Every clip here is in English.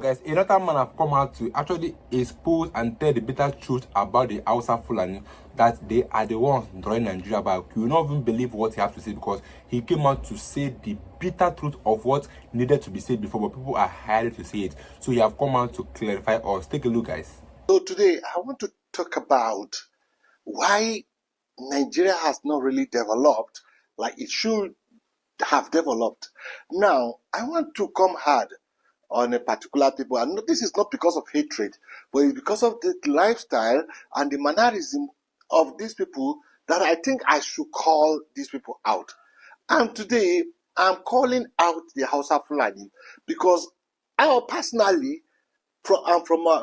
Guys, another man have come out to actually expose and tell the bitter truth about the Hausa-Fulani, that they are the ones drawing Nigeria back. You will not even believe what he has to say, because he came out to say the bitter truth of what needed to be said before, but people are hired to say it. So he have come out to clarify us. Take a look, guys. So today I want to talk about why Nigeria has not really developed like it should have developed. Now, I want to come hard on a particular people, and this is not because of hatred, but it's because of the lifestyle and the mannerism of these people that I think I should call these people out. And today I'm calling out the Hausa-Fulani because I personally, from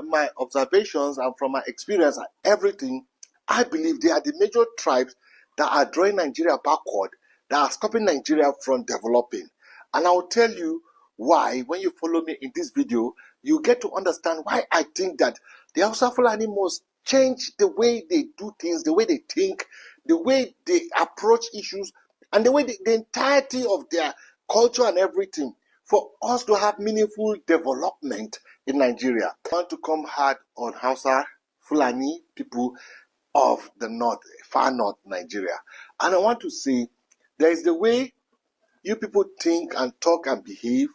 my observations and from my experience and everything, I believe they are the major tribes that are drawing Nigeria backward, that are stopping Nigeria from developing. And I will tell you why. When you follow me in this video, you get to understand why I think that the Hausa-Fulani must change the way they do things, the way they think, the way they approach issues, and the way the entirety of their culture and everything, for us to have meaningful development in Nigeria. I want to come hard on Hausa-Fulani people of the north, far north Nigeria. And I want to say, there is the way you people think and talk and behave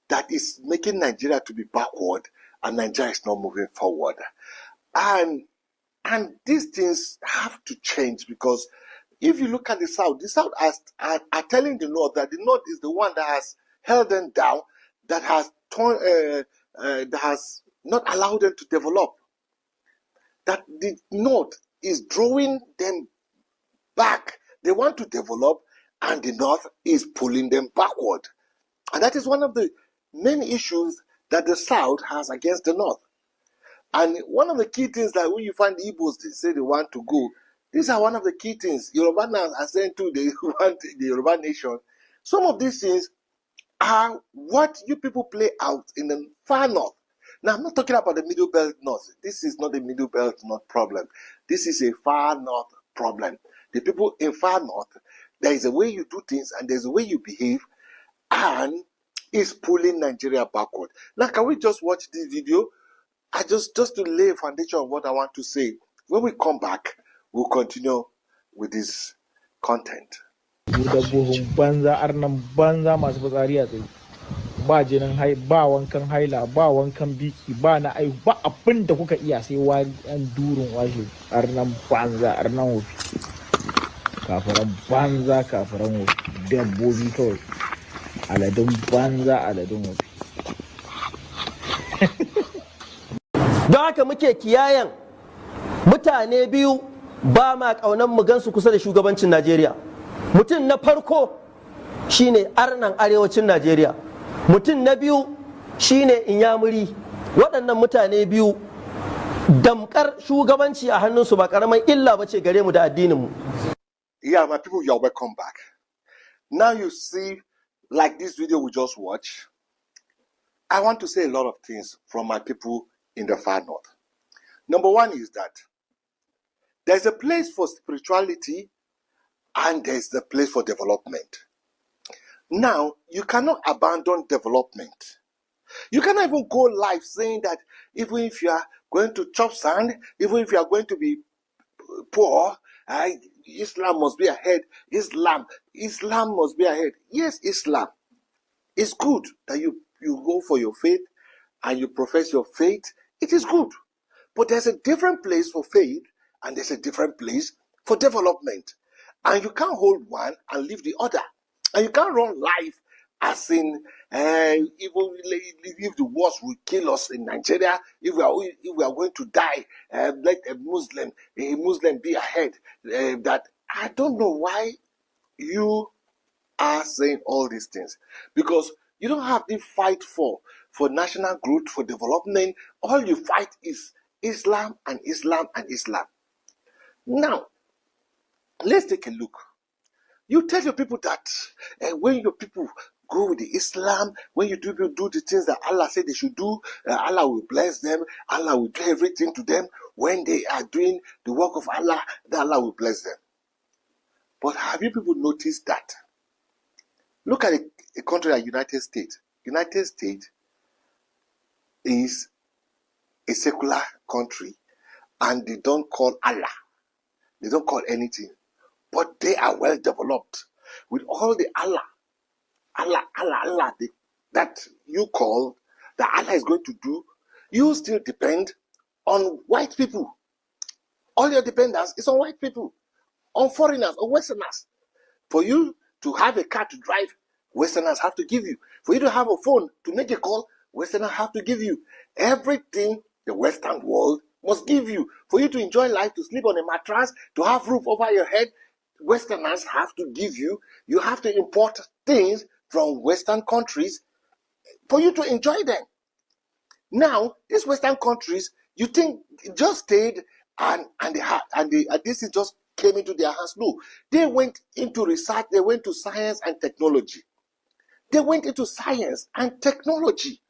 that is making Nigeria to be backward, and Nigeria is not moving forward. And these things have to change, because if you look at the South are telling the North that the North is the one that has held them down, that has not allowed them to develop. That the North is drawing them back. They want to develop, and the North is pulling them backward. And that is one of the main issues that the South has against the North. And one of the key things that when you find the Igbos, they say they want to go, these are one of the key things. Yoruba now are saying too, they want the Yoruba nation. Some of these things are what you people play out in the far north. Now, I'm not talking about the middle belt north. This is not a middle belt north problem. This is a far north problem. The people in far north, there is a way you do things and there's a way you behave, and it's pulling Nigeria backward. Now, can we just watch this video? I just to lay a foundation of what I want to say. When we come back, we'll continue with this content. Da buhun banza arnan banza masu fitsari a tsaye, ba jinin ba wankan haila, ba wankan biki, ba na ai ba abin da kuka iya sai wani an durin washe. Arnan banza, arnan wofi, kafiran banza, kafiran wofi, dabbobi kawai, aladun banza, aladun wofi. Don haka muke kiyayen mutane biyu ba ma ƙaunar mu gansu kusa da shugabancin Najeriya. Mutum na farko shine arnan arewacin Najeriya. Mutum na biyu shine Inyamuri. Waɗannan mutane biyu damkar shugabanci a hannunsu ba ƙaramin illa bace gare mu da addinin mu. Yeah, my people, you're welcome back. Now you see, like this video we just watched, I want to say a lot of things from my people in the far north. Number one is that there's a place for spirituality and there's the place for development. Now, you cannot abandon development. You cannot even go live saying that even if you are going to chop sand, even if you are going to be poor, Islam must be ahead. Islam must be ahead. Yes, Islam is good that you go for your faith and you profess your faith. It is good. But there's a different place for faith and there's a different place for development. And you can't hold one and leave the other. And you can't run life as in even if the wars will kill us in Nigeria, if we are going to die, let a Muslim be ahead. That I don't know why you are saying all these things, because you don't have the fight for national growth, for development. All you fight is Islam and Islam and Islam. Now, let's take a look. You tell your people that when your people go with the Islam, when you do the things that Allah said they should do, Allah will bless them, Allah will do everything to them. When they are doing the work of Allah, that Allah will bless them. But have you people noticed that? Look at a country like United States. United States, is a secular country and they don't call Allah. They don't call anything. But they are well developed with all the Allah that you call, that Allah is going to do. You still depend on white people. All your dependence is on white people, on foreigners, on Westerners. For you to have a car to drive, Westerners have to give you. For you to have a phone to make a call, Westerners have to give you. Everything the Western world must give you. For you to enjoy life, to sleep on a mattress, to have roof over your head, Westerners have to give you. You have to import things from Western countries for you to enjoy them. Now, these Western countries, you think just stayed and this is just came into their hands? No, they went into research. They went to science and technology. They went into science and technology.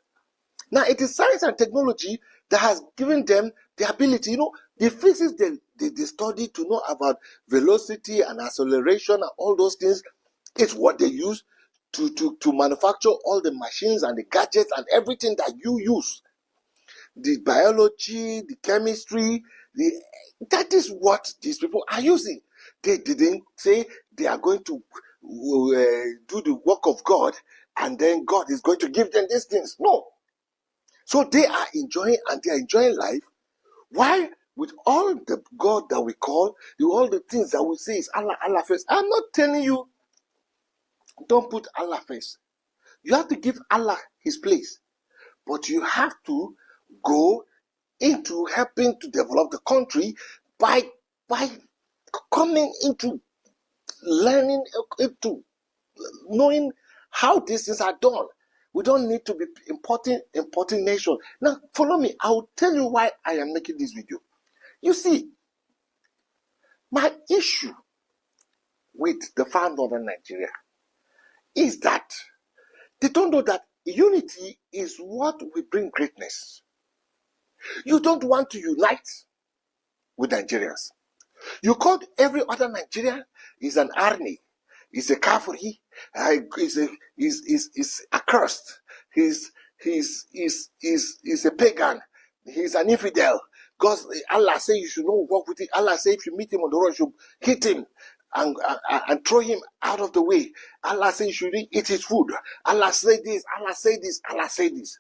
Now, it is science and technology that has given them the ability, the physics they study to know about velocity and acceleration and all those things. It's what they use to manufacture all the machines and the gadgets and everything that you use. The biology, the chemistry, that is what these people are using. They didn't say they are going to do the work of God and then God is going to give them these things. No. So they are enjoying, and they are enjoying life. Why? With all the God that we call, all the things that we say is Allah, Allah first. I'm not telling you, don't put Allah first. You have to give Allah his place. But you have to go into helping to develop the country by coming into learning, into knowing how these things are done. We don't need to be importing nation. Now, follow me. I will tell you why I am making this video. You see, my issue with the far northern Nigeria is that they don't know that unity is what will bring greatness. You don't want to unite with Nigerians. You called every other Nigerian is an army, is a kafiri, is accursed, he's a pagan, he's an infidel. Because Allah says you should not walk with him. Allah says if you meet him on the road, you should hit him and throw him out of the way. Allah says you should eat his food. Allah say this, Allah say this, Allah say this.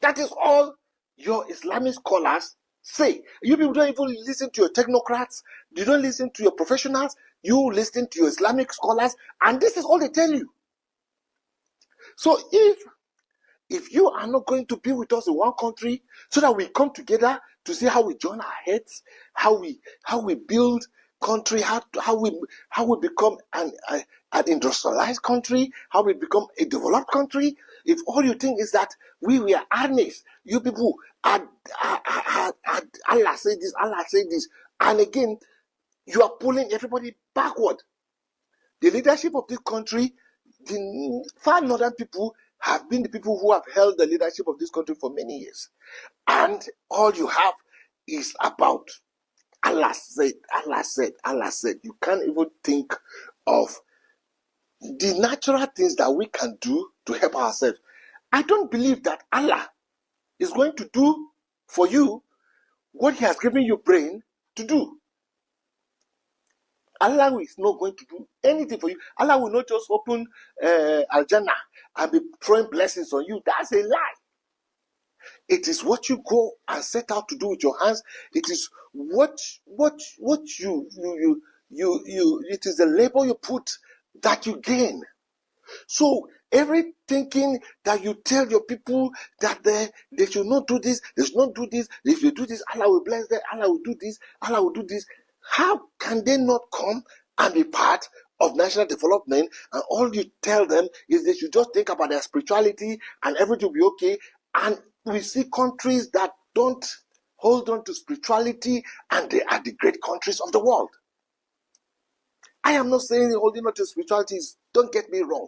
That is all your Islamic scholars say. You people don't even listen to your technocrats. You don't listen to your professionals. You listen to your Islamic scholars, and this is all they tell you. So if you are not going to be with us in one country, so that we come together to see how we join our heads, how we build country, how we become an industrialized country, how we become a developed country. If all you think is that we are armies, you people are Allah say this, Allah say this, and again you are pulling everybody backward. The leadership of this country, the far northern people have been the people who have held the leadership of this country for many years, and all you have is about Allah said, Allah said, Allah said. You can't even think of the natural things that we can do to help ourselves. I don't believe that Allah is going to do for you what he has given you brain to do. Allah is not going to do anything for you. Allah will not just open Al-Jannah and be throwing blessings on you. That's a lie. It is what you go and set out to do with your hands. It is what you it is the labor you put that you gain. So every thinking that you tell your people that they should not do this, they should not do this, if you do this, Allah will bless them, Allah will do this, Allah will do this. How can they not come and be part of national development, and all you tell them is they should just think about their spirituality and everything will be okay? And we see countries that don't hold on to spirituality, and they are the great countries of the world. I am not saying holding on to spirituality is, don't get me wrong.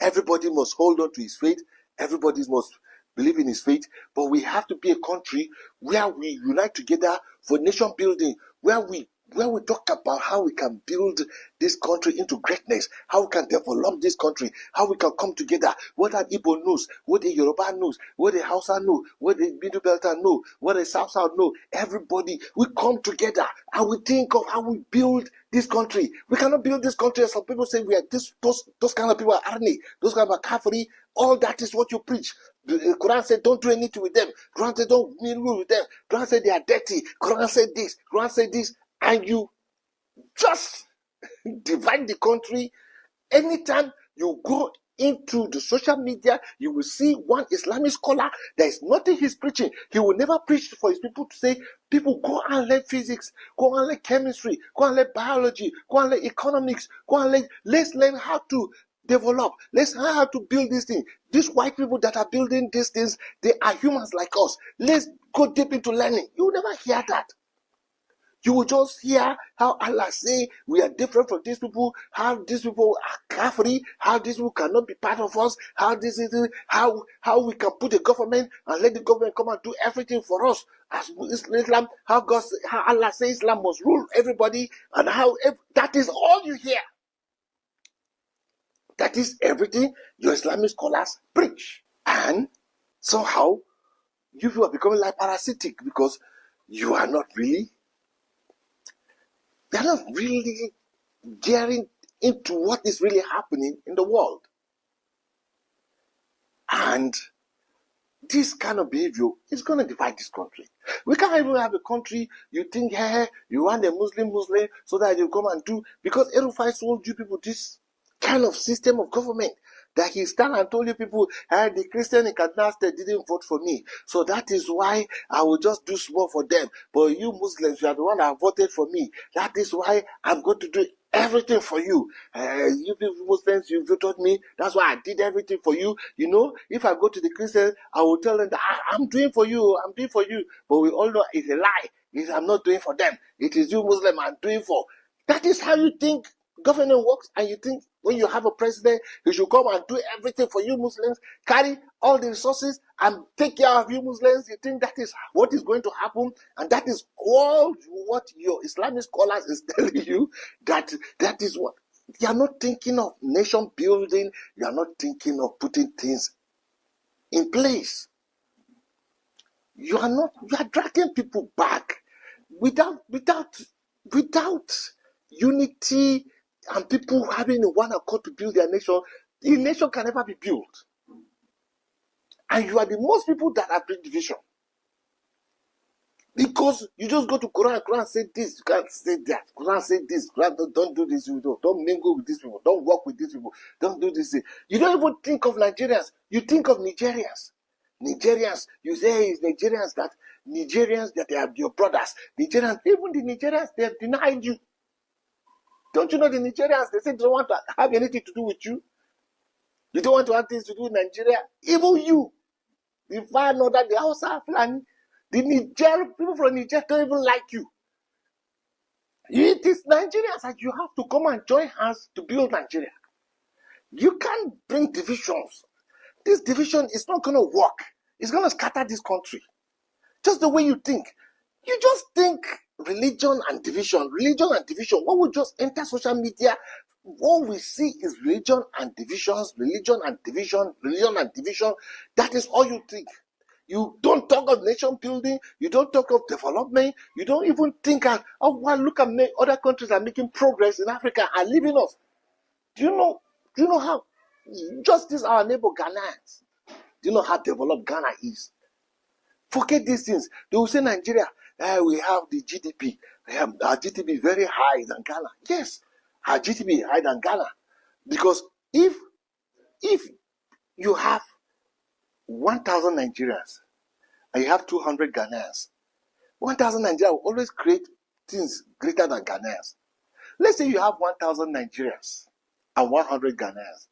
Everybody must hold on to his faith. Everybody must believe in his faith. But we have to be a country where we unite together for nation building, where we when we talk about how we can build this country into greatness, how we can develop this country, how we can come together, what the Igbo knows, what the Yoruba knows, what the Hausa know, what the Middle Belter know, what the South know, everybody, we come together and we think of how we build this country. We cannot build this country as some people say we are those kind of people are army, those kind of Kafiri. All that is what you preach. The Quran said don't do anything with them. Quran said don't mingle with them. Quran said they are dirty. Quran said this. Quran said this. And you just divide the country. Anytime you go into the social media, you will see one Islamic scholar. There is nothing he's preaching. He will never preach for his people to say, people go and learn physics, go and learn chemistry, go and learn biology, go and learn economics, go and learn. Let's learn how to develop. Let's learn how to build these things. These white people that are building these things, they are humans like us. Let's go deep into learning. You will never hear that. You will just hear how Allah say we are different from these people, how these people are kafiri, how these people cannot be part of us, how this is how we can put a government and let the government come and do everything for us. As Islam, how Allah says Islam must rule everybody, and that is all you hear. That is everything your Islamic scholars preach. And somehow you people are becoming like parasitic because you are not really gearing into what is really happening in the world. And this kind of behavior is going to divide this country. We can't even have a country you think, hey, you want a Muslim so that you come and do, because Erufai sold you people this kind of system of government that he stand and told you people, hey, the Christian in Kaduna State didn't vote for me, so that is why I will just do small for them. But you Muslims, you are the one that voted for me. That is why I'm going to do everything for you. You people Muslims, you voted me. That's why I did everything for you. You know, if I go to the Christians, I will tell them that I'm doing for you. I'm doing for you. But we all know it's a lie. I'm not doing for them. It is you Muslim I'm doing for. That is how you think government works, and you think when you have a president, he should come and do everything for you Muslims, carry all the resources and take care of you Muslims. You think that is what is going to happen, and that is all what your Islamic scholars is telling you, that is what you are not thinking of nation building. You are not thinking of putting things in place. You are dragging people back without unity and people having one accord to build their nation. The nation can never be built. And you are the most people that are bring division. Because you just go to Quran say this, you can't say that. Quran say this, Quran don't do this, don't mingle with these people, don't work with these people, don't do this. You don't even think of Nigerians, you think of Nigerians. Nigerians, you say it's Nigerians that they are your brothers. Nigerians, even the Nigerians, they have denied you. Don't you know the Nigerians, they say they don't want to have anything to do with you. You don't want to have things to do with Nigeria. Even you, the far northern, the Hausa-Fulani, the Niger, people from Niger don't even like you. It is Nigerians that you have to come and join hands to build Nigeria. You can't bring divisions. This division is not going to work. It's going to scatter this country. Just the way you think. You just think religion and division. When we just enter social media, what we see is religion and divisions, religion and division. That is all you think. You don't talk of nation building. You don't talk of development. You don't even think of, look at other countries are making progress in Africa and leaving us. Do you know how? Just this, our neighbor Ghanaians. Do you know how developed Ghana is? Forget these things. They will say Nigeria, we have the GDP. Our GDP is very high than Ghana. Yes, our GDP is higher than Ghana. Because if you have 1,000 Nigerians and you have 200 Ghanaians, 1,000 Nigerians will always create things greater than Ghanaians. Let's say you have 1,000 Nigerians and 100 Ghanaians.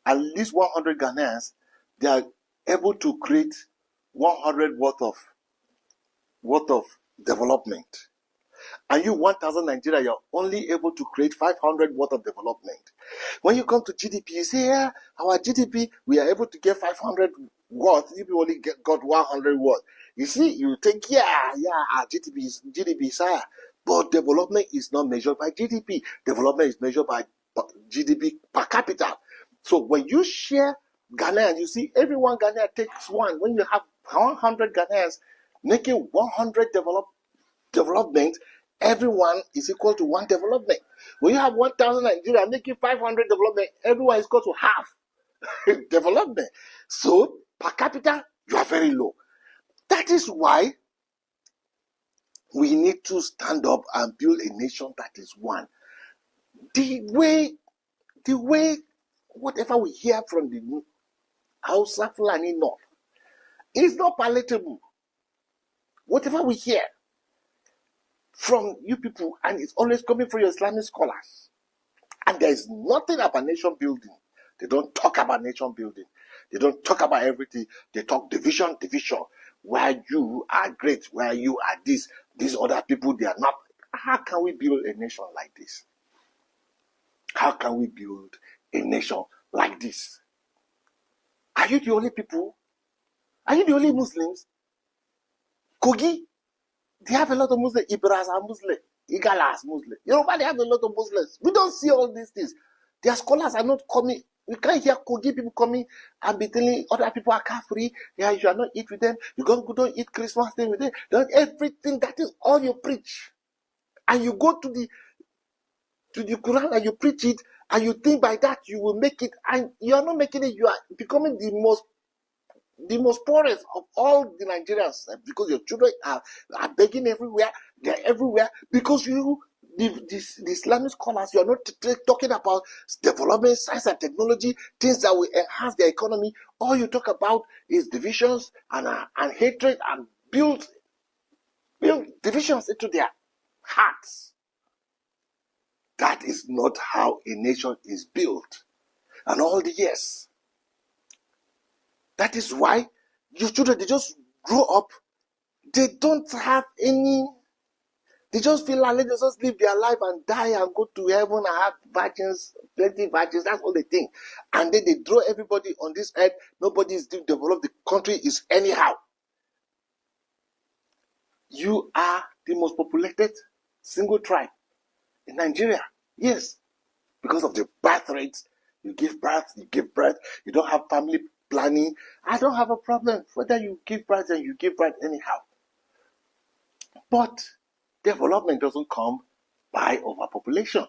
At least 100 Ghanaians, they are able to create 100 worth of development. And you 1,000 Nigeria, you're only able to create 500 worth of development. When you come to GDP, you say, yeah, our GDP, we are able to get 500 worth. You only got 100 worth. You see, you think, our GDP is higher. But development is not measured by GDP. Development is measured by GDP per capita. So when you share Ghanaians, you see everyone Ghanaian takes one. When you have 100 Ghanaians making 100 development, everyone is equal to one development. When you have 1,000 Nigerians making 500 development, everyone is equal to half development. So per capita, you are very low. That is why we need to stand up and build a nation that is one. The way, whatever we hear from the Hausa-Fulani North is not palatable. Whatever we hear from you people, and it's always coming from your Islamic scholars. And there is nothing about nation building. They don't talk about nation building. They don't talk about everything. They talk division. Where you are great, where you are this, these other people, they are not. How can we build a nation like this? How can we build a nation like this? Are you the only people? Are you the only Muslims? Kogi, they have a lot of Muslims. Ibras are Muslim. Igala is Muslim. Yoruba, they have a lot of Muslims. We don't see all these things. Their scholars are not coming. We can't hear Kogi people coming and be telling other people are free. Yeah, you shall not eat with them. You don't eat Christmas thing with them. Don't everything. That is all you preach. And you go to the Quran and you preach it, and you think by that you will make it, and you are not making it. You are becoming the most poorest of all the Nigerians, because your children are begging everywhere. They're everywhere because the Islamic scholars, you are not talking about development, science and technology, things that will enhance their economy. All you talk about is divisions and hatred, and build divisions into their hearts. That is not how a nation is built. And all the years. That is why your children, they just grow up. They don't have any. They just feel like they just live their life and die and go to heaven and have virgins, plenty virgins. That's all they think. And then they draw everybody on this earth. Nobody is doing develop. The country is anyhow. You are the most populated single tribe in Nigeria. Yes. Because of the birth rates. You give birth. You don't have family planning. I don't have a problem whether you give birth and you give birth anyhow. But development doesn't come by overpopulation.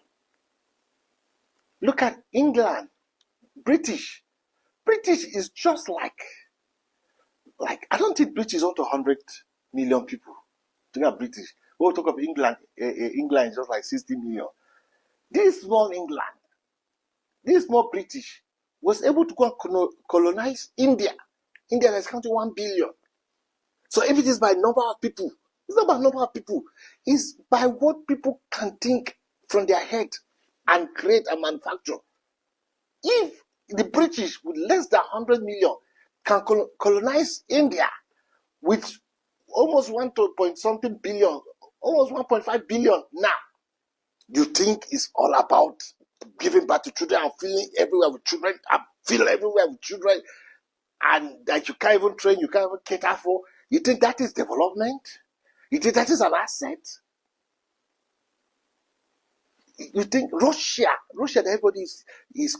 Look at England, British. British is just like I don't think British is up to 100 million people. Think of British. When we talk of England, England is just like 60 million. This small England, this small British, was able to go and colonize India. India is counting 1 billion. So if it is by number of people, it's not by number of people. It's by what people can think from their head and create and manufacture. If the British with less than 100 million can colonize India with almost 1.something billion, almost 1.5 billion now, you think it's all about giving birth to children and feeling everywhere with children, and feel everywhere with children, and that you can't even train, you can't even cater for? You think that is development? You think that is an asset? You think Russia, that everybody is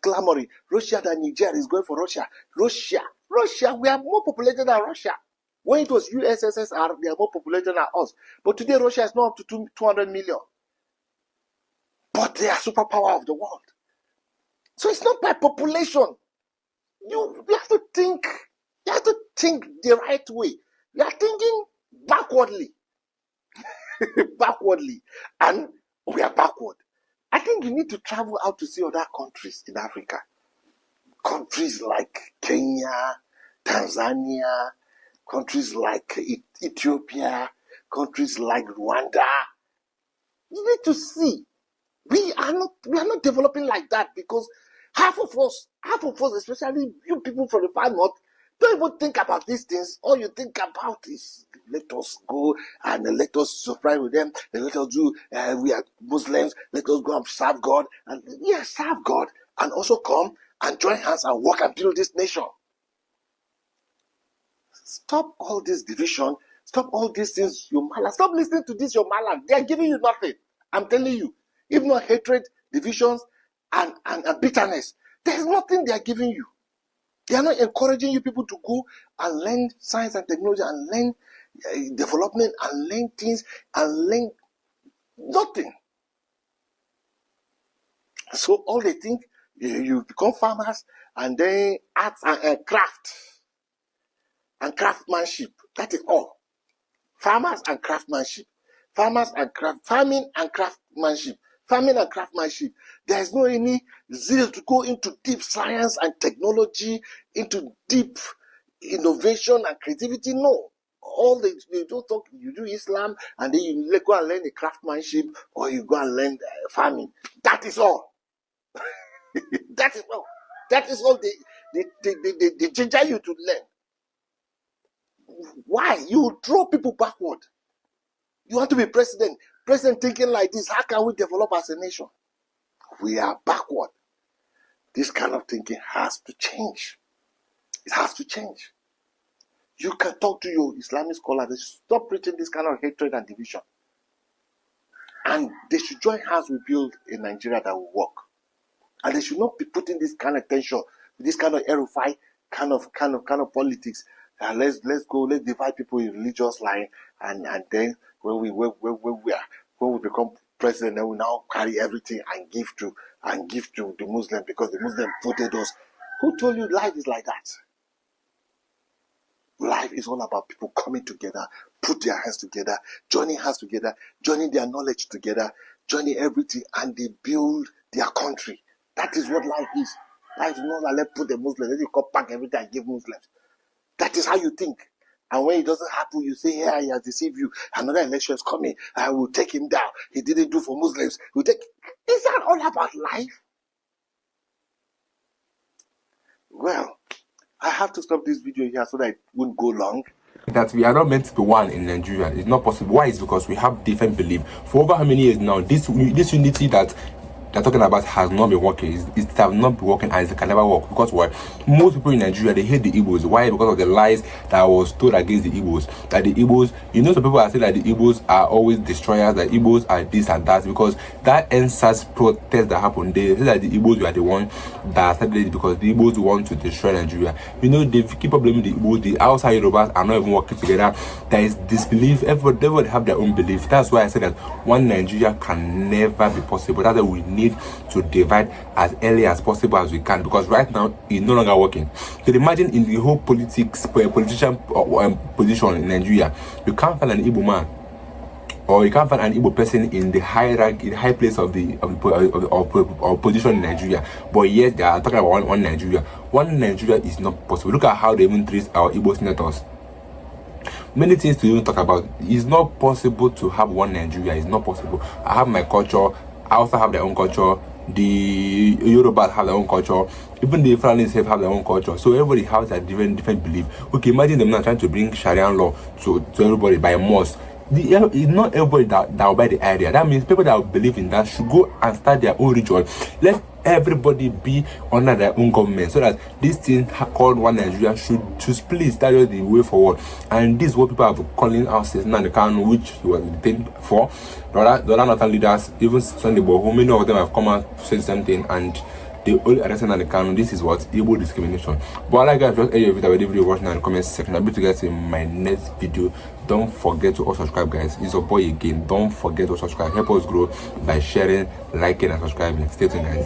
clamoring. Russia, that Nigeria is going for Russia. Russia, we are more populated than Russia. When it was USSR, they are more populated than us. But today, Russia is not up to 200 million. But they are superpower of the world. So it's not by population. You have to think. You have to think the right way. You are thinking backwardly. And we are backward. I think you need to travel out to see other countries in Africa. Countries like Kenya, Tanzania, countries like Ethiopia, countries like Rwanda. You need to see. We are not developing like that, because half of us, especially you people from the far north, don't even think about these things. All you think about is, let us go and let us surprise with them. And let us do, we are Muslims, let us go and serve God. And yes, serve God. And also come and join hands and work and build this nation. Stop all this division. Stop all these things, your mala. Stop listening to this, your mala. They are giving you nothing. I'm telling you. If not hatred, divisions, and bitterness, there's nothing they are giving you. They are not encouraging you people to go and learn science and technology and learn development and learn things and learn nothing. So all they think, you become farmers and then arts and craft and craftsmanship. That is all. Farmers and craftsmanship. Farming and craftsmanship. Farming and craftsmanship. There is no any zeal to go into deep science and technology, into deep innovation and creativity. No. All they don't talk, you do Islam and then you go and learn the craftsmanship or you go and learn farming. That is all. That is all. That is all they ginger you to learn. Why? You draw people backward. You want to be president. President thinking like this, how can we develop as a nation? We are backward. This kind of thinking has to change. It has to change. You can talk to your Islamic scholars. They should stop preaching this kind of hatred and division. And they should join hands to build a Nigeria that will work. And they should not be putting this kind of tension, this kind of erify kind of politics. Let's divide people in religious line, and then when we become president, then we now carry everything and give to the Muslim because the Muslim voted us. Who told you life is like that? Life is all about people coming together, put their hands together, joining their knowledge together, joining everything, and they build their country. That is what life is. Life is not like let's put the Muslims, let's go pack everything and give Muslims. That is how you think. And when it doesn't happen, you say, yeah, he has deceived you. Another election is coming. I will take him down. He didn't do for Muslims. Is that all about life? Well, I have to stop this video here so that it won't go long. That we are not meant to be one in Nigeria. It's not possible. Why? It's because we have different belief. For over how many years now, this unity that they're talking about has not been working. It has not been working, and it can never work. Because what? Most people in Nigeria, they hate the Igbos. Why? Because of the lies that was told against the Igbos. That the Igbos, some people are saying that the Igbos are always destroyers, that Igbos are this and that, because that NSAS protest that happened, they say that the Igbos were the one that started it because the Igbos want to destroy Nigeria. They keep on blaming the Igbos. The outside Yorubas are not even working together. There is disbelief. Everybody have their own belief. That's why I said that one Nigeria can never be possible. That's why we need to divide as early as possible as we can, because right now it's no longer working. So imagine in the whole politician position in Nigeria, you can't find an Igbo man or you can't find an Igbo person in the high rank, in the high place of position in Nigeria, but yet they are talking about one Nigeria. One Nigeria is not possible. Look at how they even treat our Igbo senators. Many things to even talk about. It's not possible to have one Nigeria. It's not possible. I have my culture. I also have their own culture. The Yorubas have their own culture. Even the Fulanis have their own culture. So everybody has a different belief. Okay, imagine them now trying to bring Sharia law to everybody by mosque. It's not everybody that will buy the idea. That means people that will believe in that should go and start their own religion. Let everybody be under their own government, so that this thing called one Nigeria should split. That is the way forward. And this is what people have calling out since Kanu, which he was detained for. The other northern leaders, even Sunday Boho, many of them have come out to say something, and they all arrested the Kanu. This is what Igbo discrimination. But like guys, just any video watching in the comment section. I'll be to guys in my next video. Don't forget to also subscribe, guys. It's your boy again. Don't forget to subscribe. Help us grow by sharing, liking, and subscribing. Stay tuned, guys.